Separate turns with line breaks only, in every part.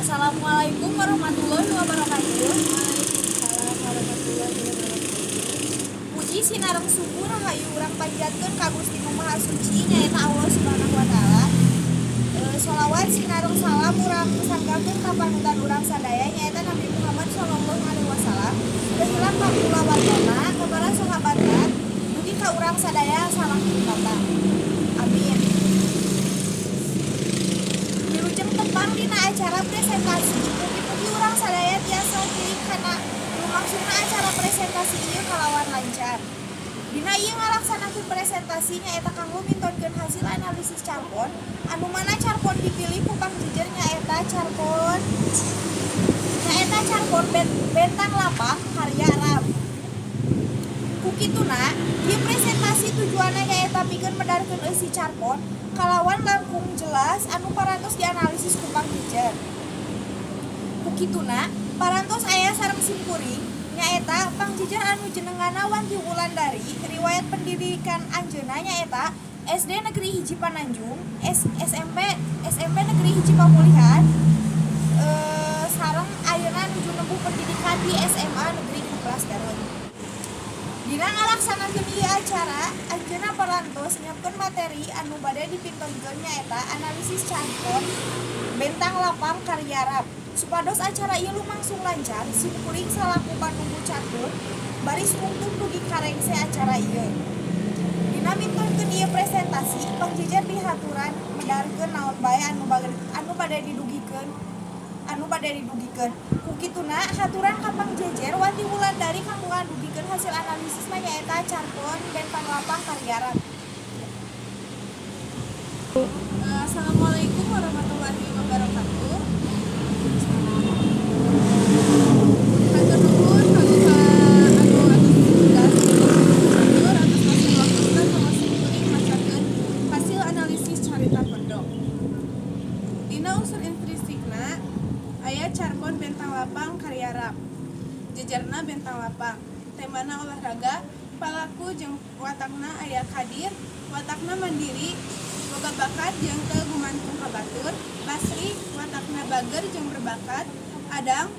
Assalamualaikum warahmatullahi wabarakatuh.
Waalaikumsalam warahmatullahi wabarakatuh.
Puji sinareng syukur rahayu urang panjatkeun ka Gusti Nu Maha Suci nyaeta Allah Subhanahu wa taala. Sholawat sinareng salam urang sanggakeun ka panutan urang sadaya nyaeta Nabi Muhammad sallallahu alaihi wasallam. Dehilang ka kula watona ka para sahabatna mugi ka urang sadaya salam kata. Amin. Wilujeng tepang dina acara presentasi mugi-mugi urang sadaya tiasa tirik kana lumangsungna acara presentasi ieu kalawan lancar. Dina ieu ngalaksanakeun presentasi nyaeta kanggo mintonkeun hasil analisis carpon anu mana carpon dipilih ku pangjejer nyaeta carpon bentang lapang karya Arab. Kukituna, ieu presentasi tujuanna nyaeta pikeun medarkeun eusi carpon kalawan langkung jelas anu parantos dianalisis ku pangjejer. Kukituna, parantos aya sareng simkuring nyaeta pangjejer anu jenenganna Wanti Wulandari, riwayat pendidikan anjeunna nyaeta SD Negeri 1 Pananjung, SMP Negeri 1 Pamulihan, sareng ayeuna nuju nempuh pendidikan di SMA Negeri 11 Garut. Dina ngalaksanakeun ieu acara, anjeunna parantos nyiapkeun materi anu bade dipintonkeun nyaeta analisis carpon bentang lapang karya Arab. Supados acara ieu lumangsung lancar, simkuring salaku panunggu catur baris rungtung dugi karengse acara ieu. Dina mintonkeun ieu presentasi, pangjejer dihaturan medarkeun naon bae anu bade didugikeun. Kukituna haturan ka pangjejer Wanti Wulandari kanggo ngadugikeun hasil analisisna nyaeta carpon bentang lapang karya Arab. Assalamualaikum warahmatullahi wabarakatuh. Hatur nuhun kanggo hasil analisis carita pondok. Dina unsur intrinsikna aya carpon bentang lapang karya Arab. Jejerna bentang lapang. Temana olahraga, palaku jeung watakna aya kadir, watakna mandiri, boga bakat jeung teu gumantung ka batur. Basri, watakna bager jeung berbakat. Adang,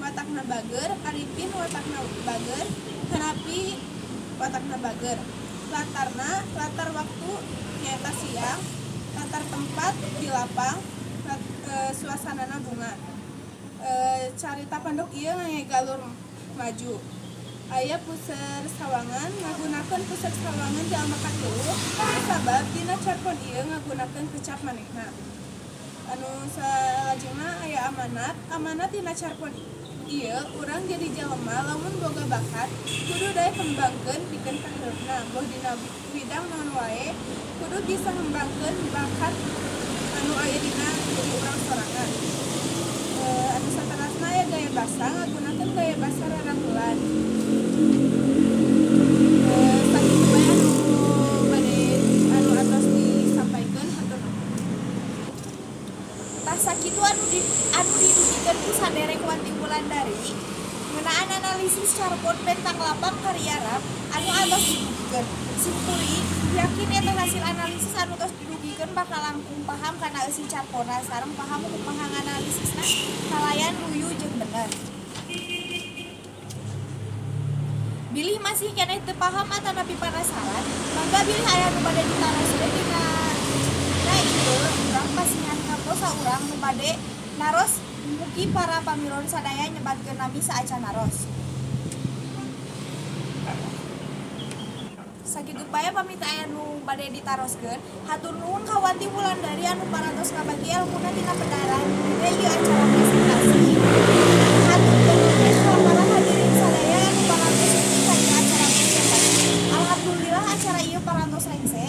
watakna bager. Arifin, watakna bager. Hanapi, watakna bager. Latar waktu nyaeta siang. Latar tempat di lapang. Suasanana bunga. Carita pondok ieu ngaya galur maju. Aya puser sawangan ngagunakeun puser sawangan jalma katuluh sabab dina carpon ieu ngagunakeun kecap manehna. Anu salajengna aya amanat dina carpon ieu urang jadi jelema lamun boga bakat kudu dae kembangkeun pikeun ka hireupna boh dina bidang naon wae kudu bisa ngembangkeun bakat anu aya dina diri urang sorangan. Anu saterasna aya gaya basa ngagunakeun gaya basa rarangkulan. Sakitu bae anu atos disampaikeun hatur nuhun. Tah sakitu anu didugikeun ku saderek Wanti Wulandari ngeunaan analisis carpon bentang lapang karya Arab anu atos didugikeun. Simkuring yakin eta hasil analisis anu tos didugikeun bakal langkung paham kana eusi carponna sareng paham kumaha nganalisisna kalayan luyu jeung bener. Bilih masih keneh teu paham atanapi penasaran, mangga bilih aya nu bade ditaroskeun dina ieu urang pasihan ngaposa urang nu bade naros mugi para pamiron sadaya nyebatkeun nami saacan naros. Sakitu bae pamit aya nu bade ditaroskeun. Hatur nuhun ka Wanti Wulandari anu parantos ngabagi elmuna tina pedaran dina ieu acara presentasi. Haturkeun nuhun ka para hadirin sadaya anu parantos ngikuti ka ieu acara presentasi. Alhamdulillah acara ieu parantos rengse.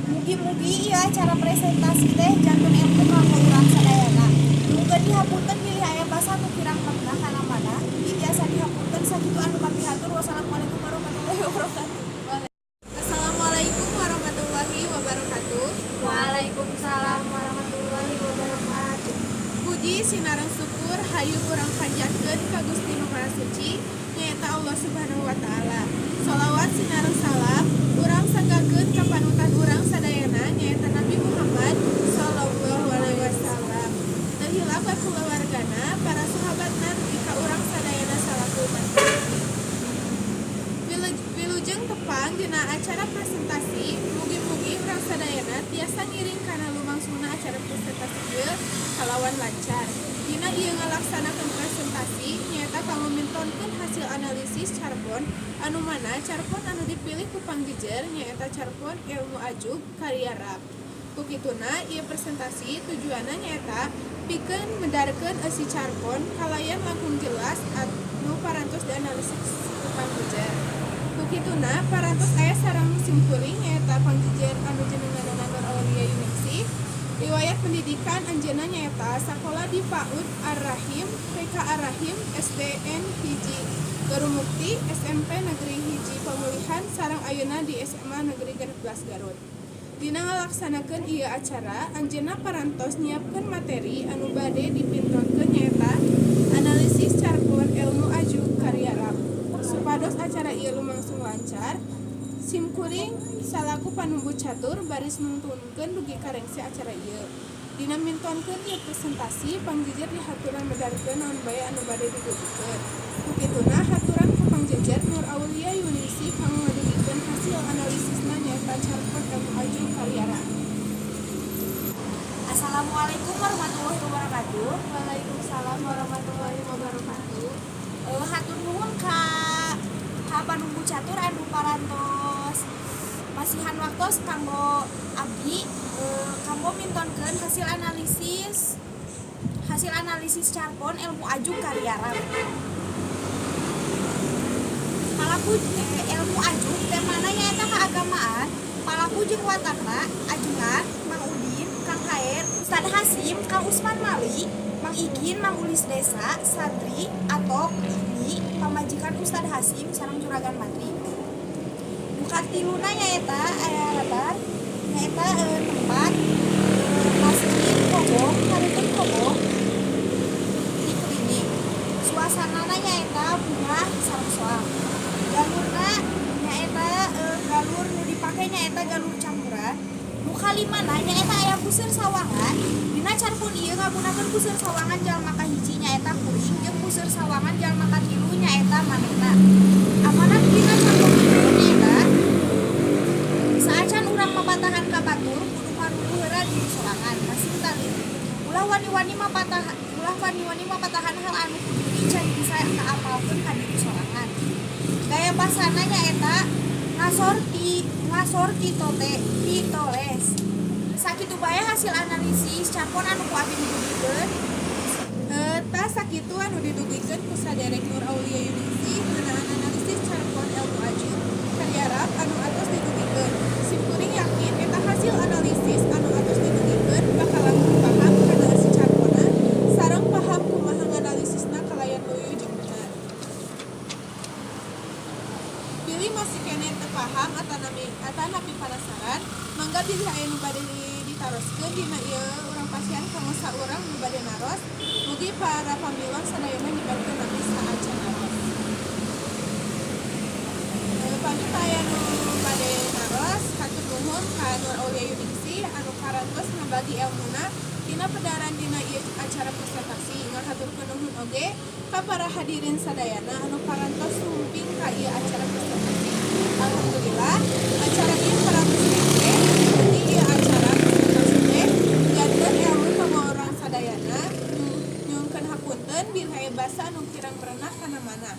Mugi-mugi ieu acara presentasi teh janten ilmu kanggo urang sadayana. Muga dihapunten pilih aya basa nu kirang makna kana mana. Biasa dihapunten sakitu anu kami hatur. Wassalamualaikum warahmatullahi wabarakatuh. Assalamualaikum warahmatullahi wabarakatuh.
Waalaikumsalam warahmatullahi wabarakatuh.
Puji sinareng syukur hayu urang panjatkeun ka Gusti Nu Maha Suci nyaeta Allah Subhanahu wa taala. Sholawat sinareng salam urang sanggakeun ka panutan urang sadayana nyaeta Nabi Muhammad sallallahu alaihi wasallam. Teu hilap ka kulawarga jagana para sahabatna jika urang sadayana salaku mantri. Wilujeng tepang dina acara presentasi, mugi-mugi urang sadayana tiasa ngiring kana lumangsungna acara presentasi ieu kalawan lancar. Dina ieu ngalaksanakeun presentasi nyaeta kanggo mintonkeun hasil analisis carbon anu mana carbon anu dipilih ku pangjejer nyaeta carbon ilmu ajug karya rap. Kukituna ieu presentasi tujuanna nyaeta pikeun medarkeun eusi carbon kalayan langkung jelas anu parantos dianalisis ku pangjejer. Kukituna parantos aya sareng simkuring nyaeta pangjejer anu jenenganna Nur Aulia Yuningsih. Riwayat pendidikan anjeunna nyaeta sakola di PAUD Ar-Rahim, PK Ar-Rahim, SDN hiji Garumukti, SMP Negeri hiji Pemulihan sareng ayeuna di SMA Negeri 11 Garut. Dina ngalaksanakeun ieu acara, anjeunna parantos nyiapkeun materi anu bade dipintonkeun nyaeta analisis carbon ilmu ajug karya rap. Supados acara ieu lumangsung lancar, simkuring salaku panunggu catur baris nuntunkeun dugi karengsi acara ieu. Dina mintonkeun ieu presentasi pangjejer dihaturan medarkeun naon bae anu bade ditutupkeun. Kukituna haturan ku pangjejer Nur Aulia Yuningsih kanggo ngadugikeun hasil analisisna nyaeta carbon ilmu ajug karya rap.
Assalamualaikum warahmatullahi wabarakatuh.
Waalaikumsalam warahmatullahi wabarakatuh.
Hatur nuhun ka panunggu catur anu parantos masihan waktos kanggo abdi kanggo mintonkeun hasil analisis carbon ilmu ajug karya rap. Palaku ilmu ajug temana nyaeta keagamaan, palaku jeung watakna ajengan Mang Udin, Kang Haer, Ustad Hasim, Kang Usman Mali, Mang Igin, Mang Ulis Desa, Sadri, Atok, Ini, pamajikan Ustad Hasim sareng juragan Mantri. Bukatiluna nyaeta aya latar nyaeta tempat masjid kobong, hareupeun kobong di klinik. Suasanana nyaeta bunga sareng soal. Galurna nyaeta galur nu dipake nyaeta galur campuran. Nu kalimana nyaeta aya puseur sawangan. Dina carbon ieu ngagunakeun puseur sawangan jalma kahiji nyaeta kuring jeung puseur sawangan jalma katilu nyaeta manehna. Amanat dina carbon ieu nyaeta saacan urang mapatahan ka batur kudu paruruh heura di sorangan. Masih tali. Ulah wani-wani mapatahan hal anu kudu dican bisa kaapalkeun ka di sorangan. Gaya basana nyaeta ngasorti toles. Sakitu bae hasil analisis carbon anu ku abdi didugikeun.
Sakitu anu didugikeun ku saderek Nur Aulia Yuningsih ngeunaan analisis carbon ilmu ajug karya rap anu atos didugikeun. Simkuring yakin eta hasil analisis anu atos didugikeun bakalan paham kana eusi carbonna sareng paham kumaha nganalisisna kalayan luyu jeung bener. Pilih masih kene teu paham atanapi penasaran, mangga bilih aya nu bade ditaroskeun dina ieu urang pasien kanggo saurang nu bade naros. Mugi para pamilon sadayana nyebarkeun nabi saacan naros. Pamit aya nu bade naros, hatur nuhun ka Nur Aulia Yuningsih anu parantos ngabagi ilmuna dina pedaran dina ieu acara presentasi. Ngahaturkeun nuhun oge ka para hadirin sadayana anu parantos sumping ka ieu acara presentasi. Alhamdulillah, acara ieu parantos engke di ieu acara presentasi teh janten ilmu kanggo urang sadayana nyuhunkeun hapunten bilih basa anu kirang berenah kana mana.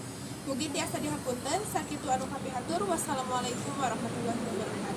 Mugi tiasa dihapunten sakitu anu kapihatur. Wassalamualaikum warahmatullahi wabarakatuh.